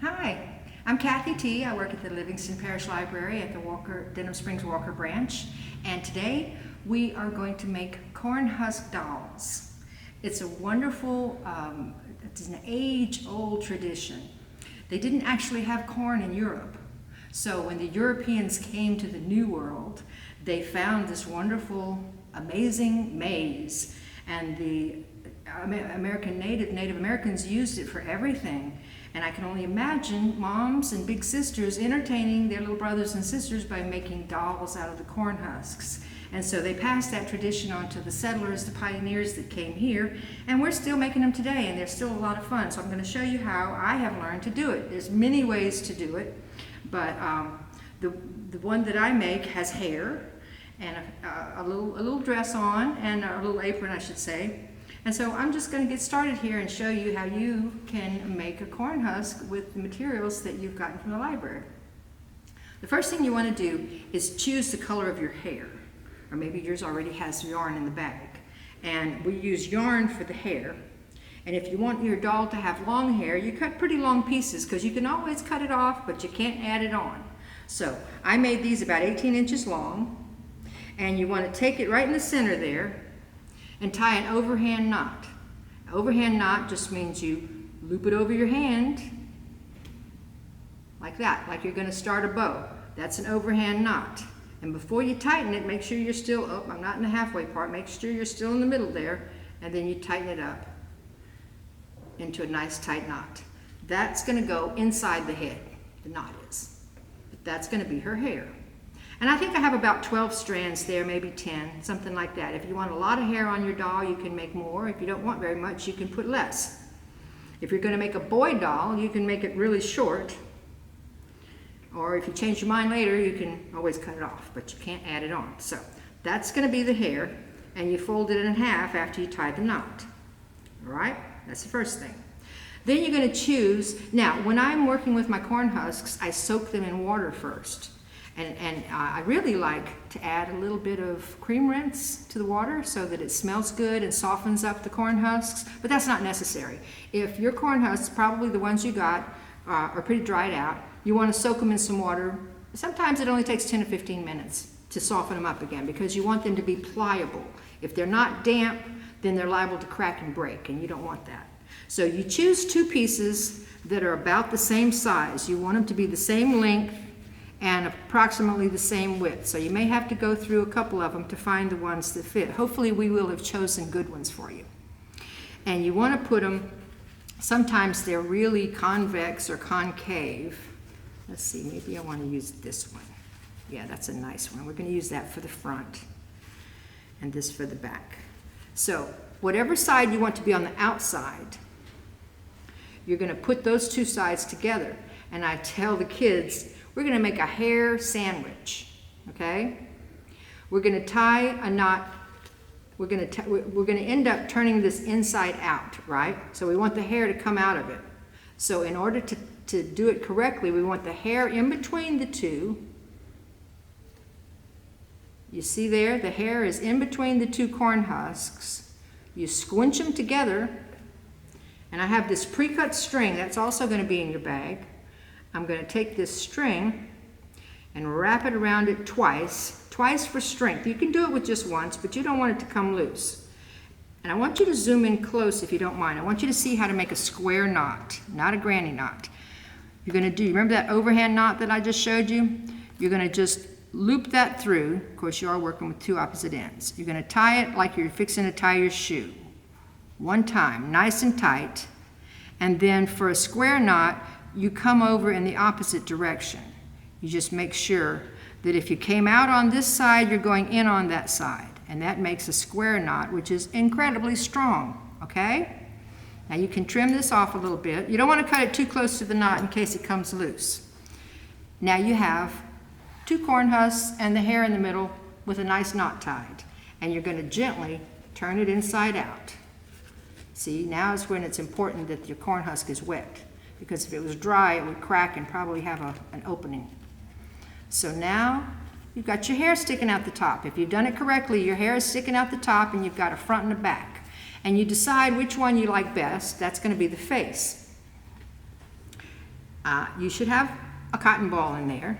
Hi, I'm Kathy T. I work at the Livingston Parish Library at the Denham Springs Walker branch, and today we are going to make Cornhusk dolls. It's a wonderful, it's an age-old tradition. They didn't actually have corn in Europe, so when the Europeans came to the New World, they found this wonderful, amazing maize, and the Native Americans used it for everything. And I can only imagine moms and big sisters entertaining their little brothers and sisters by making dolls out of the corn husks. And so they passed that tradition on to the settlers, the pioneers that came here, and we're still making them today, and they're still a lot of fun. So I'm going to show you how I have learned to do it. There's many ways to do it, but the one that I make has hair and a little dress on, and a little apron, I should say. And so I'm just going to get started here and show you how you can make a corn husk with the materials that you've gotten from the library. The first thing you want to do is choose the color of your hair, or maybe yours already has yarn in the bag. And we use yarn for the hair. And if you want your doll to have long hair, you cut pretty long pieces, because you can always cut it off, but you can't add it on. So I made these about 18 inches long, and you want to take it right in the center there and tie an overhand knot. An overhand knot just means you loop it over your hand like that, like you're going to start a bow. That's an overhand knot. And before you tighten it, make sure you're still, oh, I'm not in the halfway part, make sure you're still in the middle there, and then you tighten it up into a nice tight knot. That's going to go inside the head, the knot is. But that's going to be her hair. And I think I have about 12 strands there, maybe 10, something like that. If you want a lot of hair on your doll, you can make more. If you don't want very much, you can put less. If you're going to make a boy doll, you can make it really short. Or if you change your mind later, you can always cut it off, but you can't add it on. So that's going to be the hair, and you fold it in half after you tie the knot. All right? That's the first thing. Then you're going to choose. Now, when I'm working with my corn husks, I soak them in water first. And I really like to add a little bit of cream rinse to the water so that it smells good and softens up the corn husks, but that's not necessary. If your corn husks, probably the ones you got, are pretty dried out, you want to soak them in some water. Sometimes it only takes 10 to 15 minutes to soften them up again, because you want them to be pliable. If they're not damp, then they're liable to crack and break, and you don't want that. So you choose two pieces that are about the same size. You want them to be the same length and approximately the same width. So you may have to go through a couple of them to find the ones that fit. Hopefully we will have chosen good ones for you. And you want to put them, sometimes they're really convex or concave. Let's see, maybe I want to use this one. Yeah, that's a nice one. We're going to use that for the front and this for the back. So whatever side you want to be on the outside, you're going to put those two sides together. And I tell the kids, we're going to make a hair sandwich, okay? We're going to tie a knot. We're going to end up turning this inside out, right? So we want the hair to come out of it. So in order to do it correctly, we want the hair in between the two. You see there, the hair is in between the two corn husks. You squinch them together, and I have this pre-cut string. That's also going to be in your bag. I'm going to take this string and wrap it around it twice for strength. You can do it with just once, but you don't want it to come loose. And I want you to zoom in close if you don't mind. I want you to see how to make a square knot, not a granny knot. You're going to do, remember that overhand knot that I just showed you? You're going to just loop that through. Of course, you are working with two opposite ends. You're going to tie it like you're fixing to tie your shoe. One time, nice and tight. And then for a square knot, you come over in the opposite direction. You just make sure that if you came out on this side, you're going in on that side. And that makes a square knot, which is incredibly strong, okay? Now you can trim this off a little bit. You don't want to cut it too close to the knot in case it comes loose. Now you have two corn husks and the hair in the middle with a nice knot tied. And you're going to gently turn it inside out. See, now is when it's important that your corn husk is wet, because if it was dry, it would crack and probably have an opening. So now you've got your hair sticking out the top. If you've done it correctly, your hair is sticking out the top, and you've got a front and a back. And you decide which one you like best. That's going to be the face. You should have a cotton ball in there.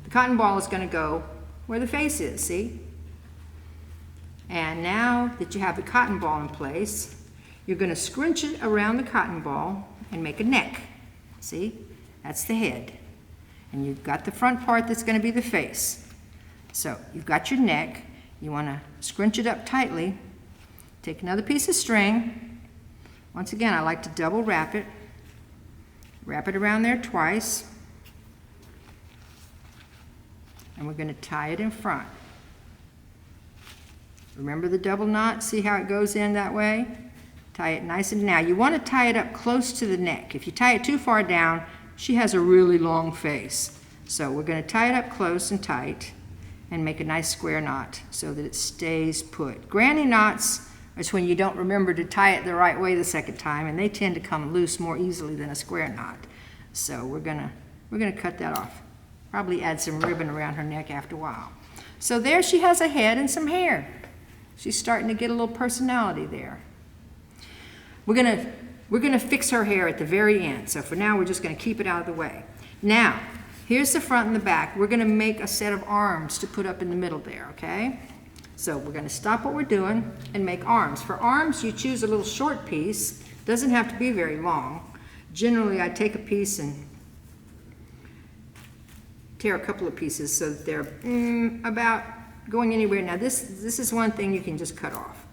The cotton ball is going to go where the face is, see? And now that you have the cotton ball in place, you're going to scrunch it around the cotton ball and make a neck. See? That's the head. And you've got the front part that's going to be the face. So you've got your neck. You want to scrunch it up tightly. Take another piece of string. Once again, I like to double wrap it. Wrap it around there twice. And we're going to tie it in front. Remember the double knot? See how it goes in that way? Tie it nice and now. You want to tie it up close to the neck. If you tie it too far down, she has a really long face. So we're going to tie it up close and tight and make a nice square knot so that it stays put. Granny knots is when you don't remember to tie it the right way the second time, and they tend to come loose more easily than a square knot. So we're gonna cut that off. Probably add some ribbon around her neck after a while. So there she has a head and some hair. She's starting to get a little personality there. We're gonna fix her hair at the very end. So for now, we're just gonna keep it out of the way. Now, here's the front and the back. We're gonna make a set of arms to put up in the middle there, okay? So we're gonna stop what we're doing and make arms. For arms, you choose a little short piece. Doesn't have to be very long. Generally, I take a piece and tear a couple of pieces so that they're about going anywhere. Now this is one thing you can just cut off.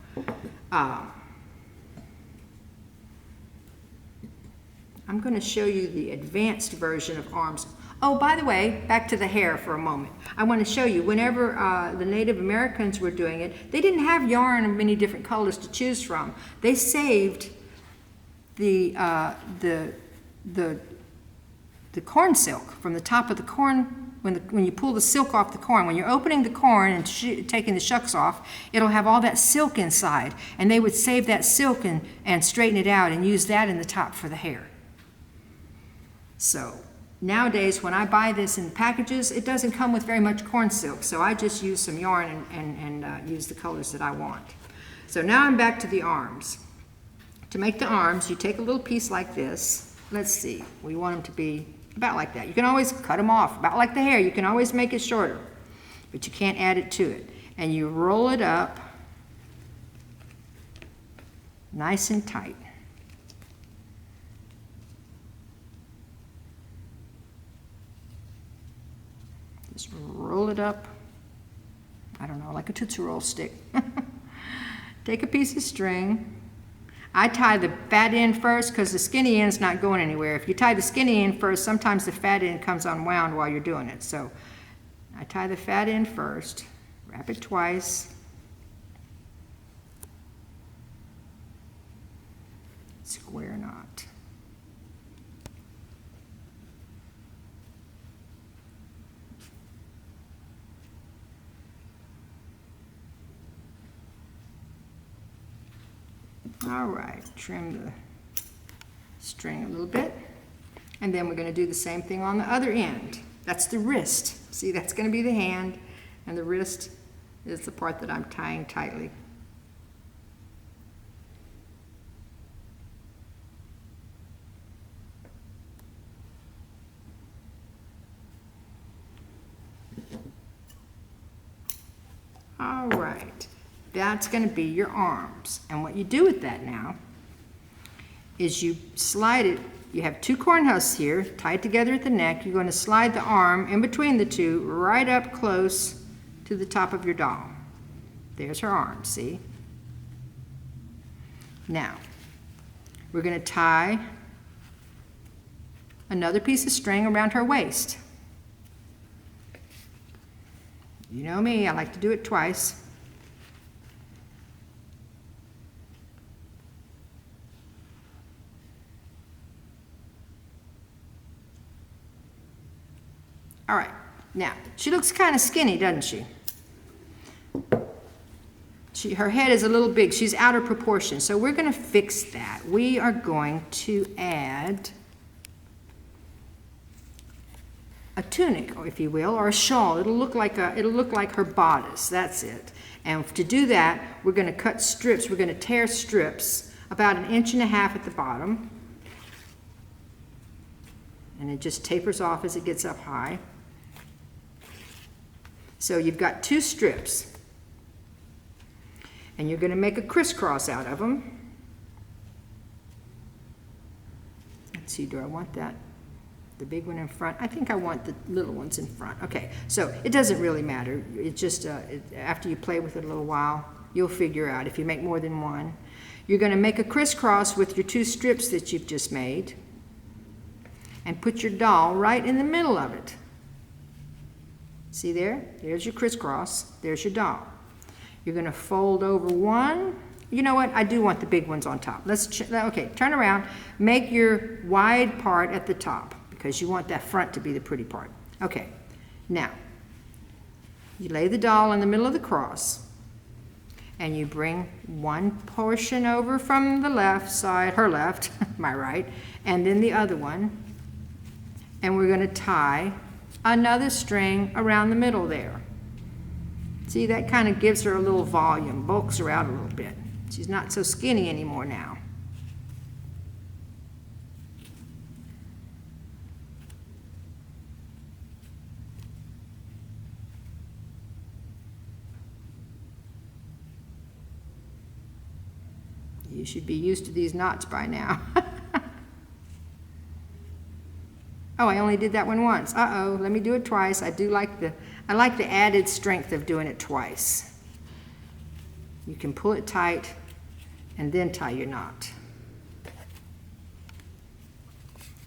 I'm going to show you the advanced version of arms. Oh, by the way, back to the hair for a moment. I want to show you, whenever the Native Americans were doing it, they didn't have yarn of many different colors to choose from. They saved the corn silk from the top of the corn. When you pull the silk off the corn, when you're opening the corn and taking the shucks off, it'll have all that silk inside. And they would save that silk and straighten it out and use that in the top for the hair. So nowadays, when I buy this in packages, it doesn't come with very much corn silk. So I just use some yarn and use the colors that I want. So now I'm back to the arms. To make the arms, you take a little piece like this. Let's see, we want them to be about like that. You can always cut them off, about like the hair. You can always make it shorter, but you can't add it to it. And you roll it up nice and tight. Just roll it up, I don't know, like a Tootsie Roll stick. Take a piece of string. I tie the fat end first because the skinny end's not going anywhere. If you tie the skinny end first, sometimes the fat end comes unwound while you're doing it. So I tie the fat end first, wrap it twice. Square knot. All right, trim the string a little bit. And then we're going to do the same thing on the other end. That's the wrist. See, that's going to be the hand, and the wrist is the part that I'm tying tightly. All right. That's going to be your arms. And what you do with that now is you slide it. You have two corn husks here tied together at the neck. You're going to slide the arm in between the two right up close to the top of your doll. There's her arm, see? Now, we're going to tie another piece of string around her waist. You know me, I like to do it twice. All right, now, she looks kind of skinny, doesn't she? Her head is a little big. She's out of proportion. So we're going to fix that. We are going to add a tunic, if you will, or a shawl. It'll look like her bodice. That's it. And to do that, we're going to cut strips. We're going to tear strips about 1.5 inches at the bottom. and it just tapers off as it gets up high. So you've got 2 strips, and you're going to make a crisscross out of them. Let's see, do I want that? The big one in front? I think I want the little ones in front. Okay, so it doesn't really matter. It just, after you play with it a little while, you'll figure out if you make more than one. You're going to make a crisscross with your 2 strips that you've just made and put your doll right in the middle of it. See there? There's your crisscross. There's your doll. You're going to fold over one. You know what? I do want the big ones on top. Okay, turn around. Make your wide part at the top because you want that front to be the pretty part. Okay, now you lay the doll in the middle of the cross and you bring one portion over from the left side, her left, my right, and then the other one, and we're going to tie another string around the middle there. See, that kind of gives her a little volume, bulks her out a little bit. She's not so skinny anymore now. You should be used to these knots by now. Oh, I only did that one once. Uh-oh, let me do it twice. I like the added strength of doing it twice. You can pull it tight and then tie your knot.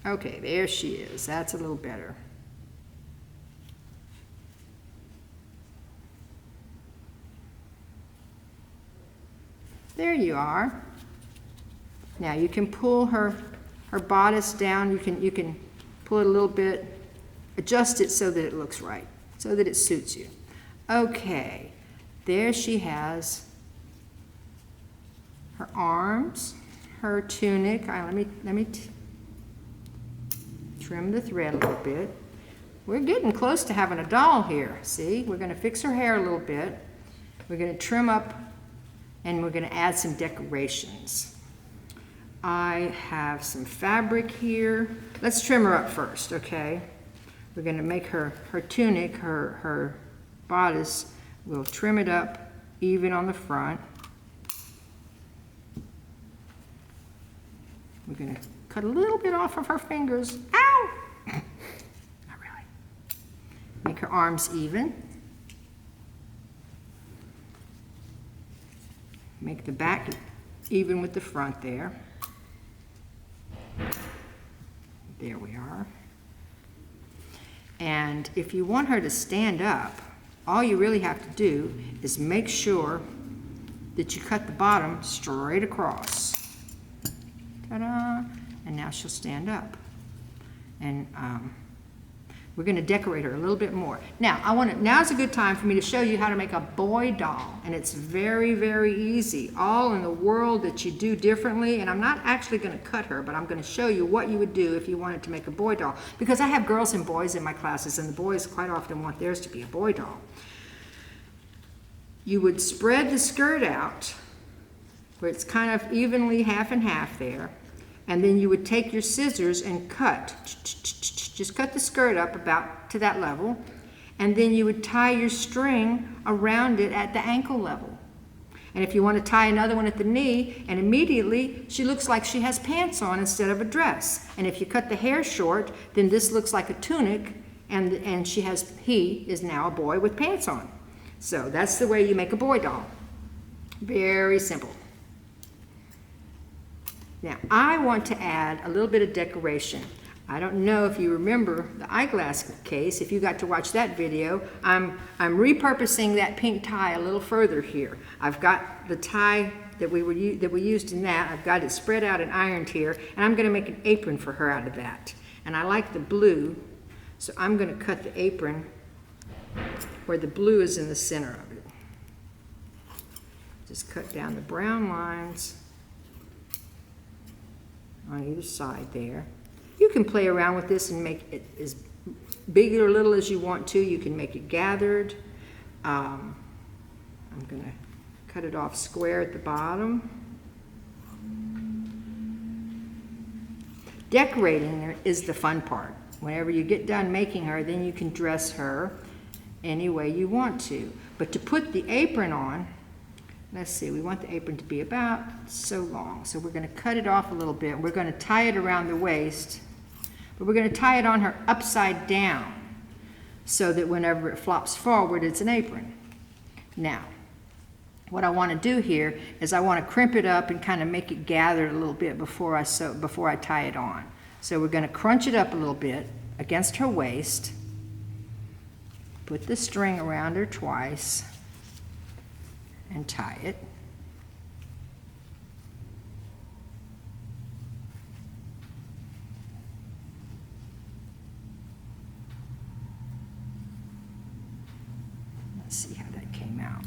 Okay, there she is. That's a little better. There you are. Now you can pull her bodice down. You can pull it a little bit, adjust it so that it looks right, so that it suits you. Okay, there she has her arms, her tunic. Let me trim the thread a little bit. We're getting close to having a doll here. See, we're going to fix her hair a little bit. We're going to trim up, and we're going to add some decorations. I have some fabric here. Let's trim her up first, okay? We're going to make her tunic, her bodice. We'll trim it up even on the front. We're going to cut a little bit off of her fingers. Ow! Not really. Make her arms even. Make the back even with the front there. There we are. And if you want her to stand up, all you really have to do is make sure that you cut the bottom straight across. Ta-da! And now she'll stand up. And we're going to decorate her a little bit more. Now, now's a good time for me to show you how to make a boy doll. And it's very, very easy. All in the world that you do differently. And I'm not actually going to cut her, but I'm going to show you what you would do if you wanted to make a boy doll. Because I have girls and boys in my classes, and the boys quite often want theirs to be a boy doll. You would spread the skirt out where it's kind of evenly half and half there. And then you would take your scissors and cut. Just cut the skirt up about to that level. And then you would tie your string around it at the ankle level. And if you want to tie another one at the knee, and immediately she looks like she has pants on instead of a dress. And if you cut the hair short, then this looks like a tunic, and he is now a boy with pants on. So that's the way you make a boy doll. Very simple. Now, I want to add a little bit of decoration. I don't know if you remember the eyeglass case. If you got to watch that video, I'm repurposing that pink tie a little further here. I've got the tie that we used in that. I've got it spread out and ironed here, and I'm going to make an apron for her out of that. And I like the blue, so I'm going to cut the apron where the blue is in the center of it. Just cut down the brown lines on either side there. You can play around with this and make it as big or little as you want to. You can make it gathered. I'm going to cut it off square at the bottom. Decorating is the fun part. whenever you get done making her, then you can dress her any way you want to. But to put the apron on, let's see, we want the apron to be about so long. So we're going to cut it off a little bit. We're going to tie it around the waist, but we're going to tie it on her upside down so that whenever it flops forward, it's an apron. Now, what I want to do here is I want to crimp it up and kind of make it gather a little bit before I tie it on. So we're going to crunch it up a little bit against her waist, put the string around her twice, and tie it. Let's see how that came out.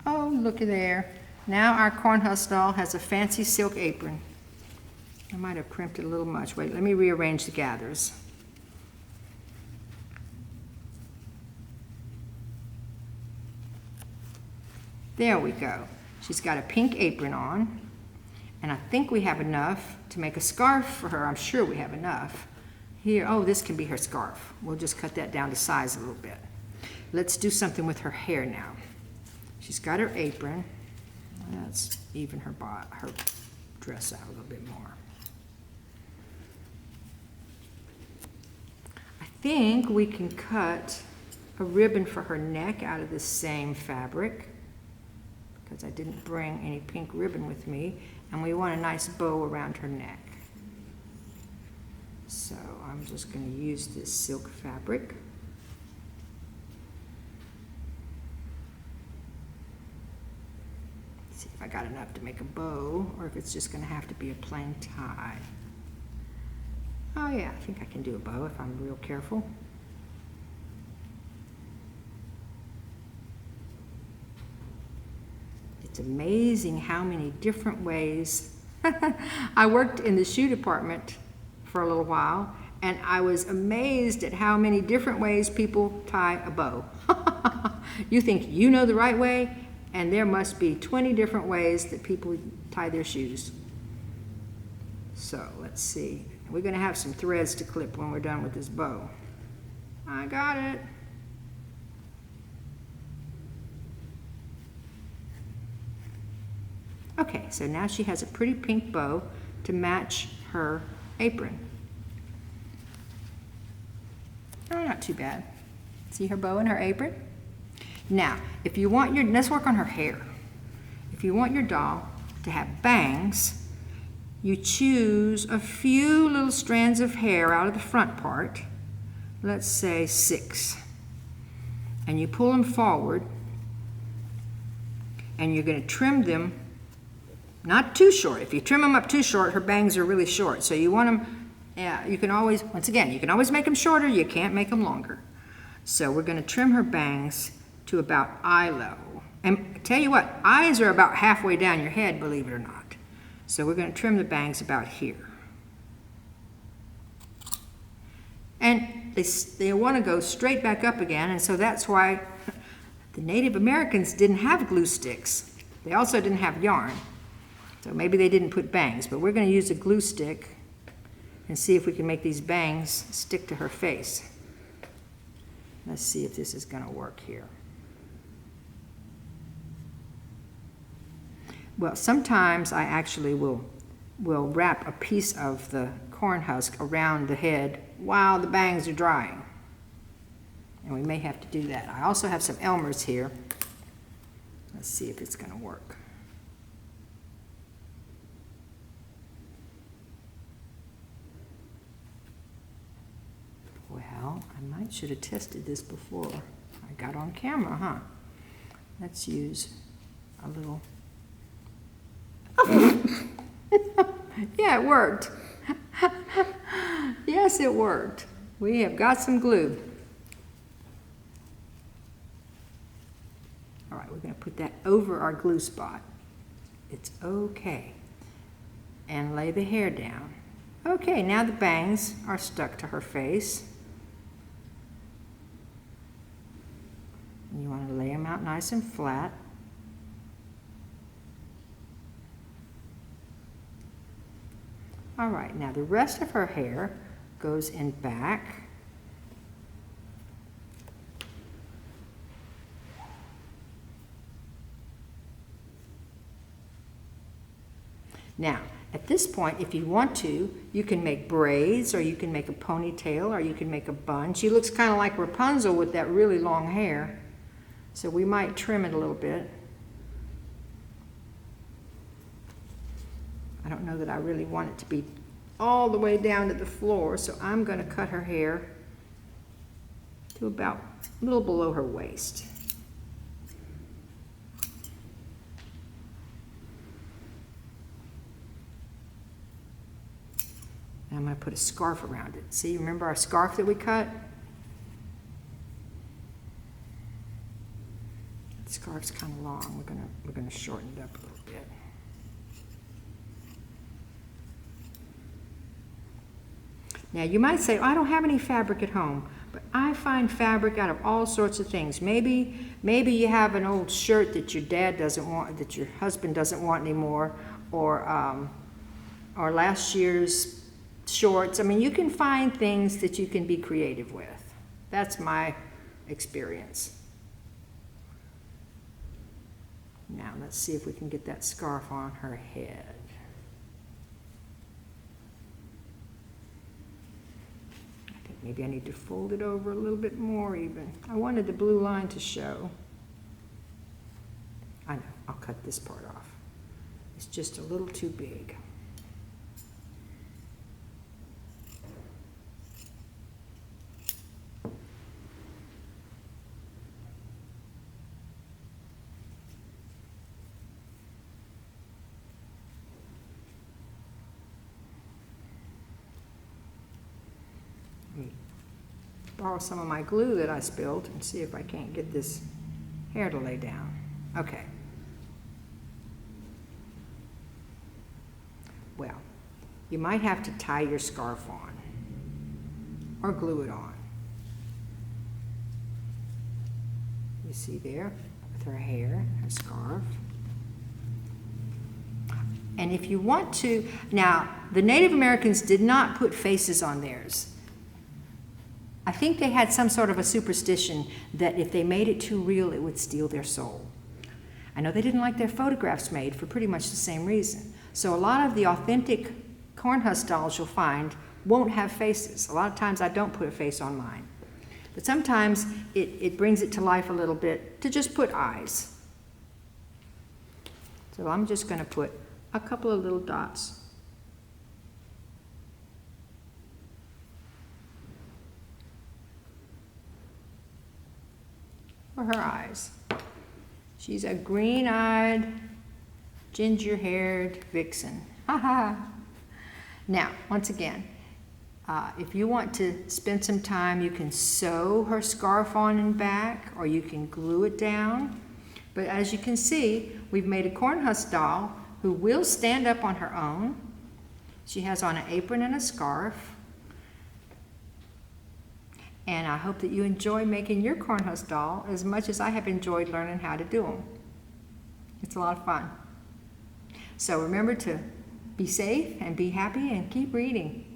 Oh, looky there. Now our Cornhusk doll has a fancy silk apron. I might have crimped it a little much. Wait, let me rearrange the gathers. There we go. She's got a pink apron on, and I think we have enough to make a scarf for her. I'm sure we have enough. Here, oh, this can be her scarf. We'll just cut that down to size a little bit. Let's do something with her hair now. She's got her apron. Let's even her dress out a little bit more. I think we can cut a ribbon for her neck out of the same fabric, because I didn't bring any pink ribbon with me, and we want a nice bow around her neck. So I'm just going to use this silk fabric. See if I got enough to make a bow, or if it's just going to have to be a plain tie. Oh yeah, I think I can do a bow if I'm real careful. It's amazing how many different ways. I worked in the shoe department for a little while, and I was amazed at how many different ways people tie a bow. You think you know the right way, and there must be 20 different ways that people tie their shoes. So let's see. We're going to have some threads to clip when we're done with this bow. I got it. Okay, so now she has a pretty pink bow to match her apron. Oh, not too bad. See her bow and her apron? Now, if you want your, let's work on her hair. If you want your doll to have bangs, you choose a few little strands of hair out of the front part, let's say 6, and you pull them forward, and you're going to trim them not too short. If you trim them up too short, her bangs are really short. So you want them, yeah, you can always, once again, you can always make them shorter, you can't make them longer. So we're going to trim her bangs to about eye level. And tell you what, eyes are about halfway down your head, believe it or not. So we're going to trim the bangs about here. And they want to go straight back up again, and so that's why the Native Americans didn't have glue sticks. They also didn't have yarn. So maybe they didn't put bangs, but we're going to use a glue stick and see if we can make these bangs stick to her face. Let's see if this is going to work here. Well, sometimes I actually will wrap a piece of the corn husk around the head while the bangs are drying. And we may have to do that. I also have some Elmer's here. Let's see if it's going to work. Well, I should have tested this before I got on camera, huh? Let's use a little. Yeah, it worked. Yes, it worked. We have got some glue. All right, we're going to put that over our glue spot. It's okay. And lay the hair down. Okay, now the bangs are stuck to her face. And you want to lay them out nice and flat. All right, now the rest of her hair goes in back. Now, at this point, if you want to, you can make braids, or you can make a ponytail, or you can make a bun. She looks kind of like Rapunzel with that really long hair. So we might trim it a little bit. I don't know that I really want it to be all the way down to the floor, so I'm going to cut her hair to about a little below her waist. And I'm going to put a scarf around it. See, remember our scarf that we cut? The scarf's kind of long. We're going to shorten it up a little bit. Now you might say, oh, I don't have any fabric at home, but I find fabric out of all sorts of things. Maybe you have an old shirt that your dad doesn't want, that your husband doesn't want anymore, or last year's shorts. I mean, you can find things that you can be creative with. That's my experience. Now let's see if we can get that scarf on her head. Maybe I need to fold it over a little bit more even. I wanted the blue line to show. I know, I'll cut this part off. It's just a little too big. Borrow some of my glue that I spilled and see if I can't get this hair to lay down. Okay. Well, you might have to tie your scarf on or glue it on. You see there with her hair, her scarf. And if you want to, now the Native Americans did not put faces on theirs. I think they had some sort of a superstition that if they made it too real, it would steal their soul. I know they didn't like their photographs made for pretty much the same reason. So a lot of the authentic Cornhusk dolls you'll find won't have faces. A lot of times I don't put a face on mine. But sometimes it brings it to life a little bit to just put eyes. So I'm just going to put a couple of little dots for her eyes. She's a green-eyed, ginger-haired vixen. Ha ha! Now, once again, if you want to spend some time, you can sew her scarf on and back, or you can glue it down. But as you can see, we've made a Cornhusk doll who will stand up on her own. She has on an apron and a scarf. And I hope that you enjoy making your Cornhusk doll as much as I have enjoyed learning how to do them. It's a lot of fun. So remember to be safe and be happy and keep reading.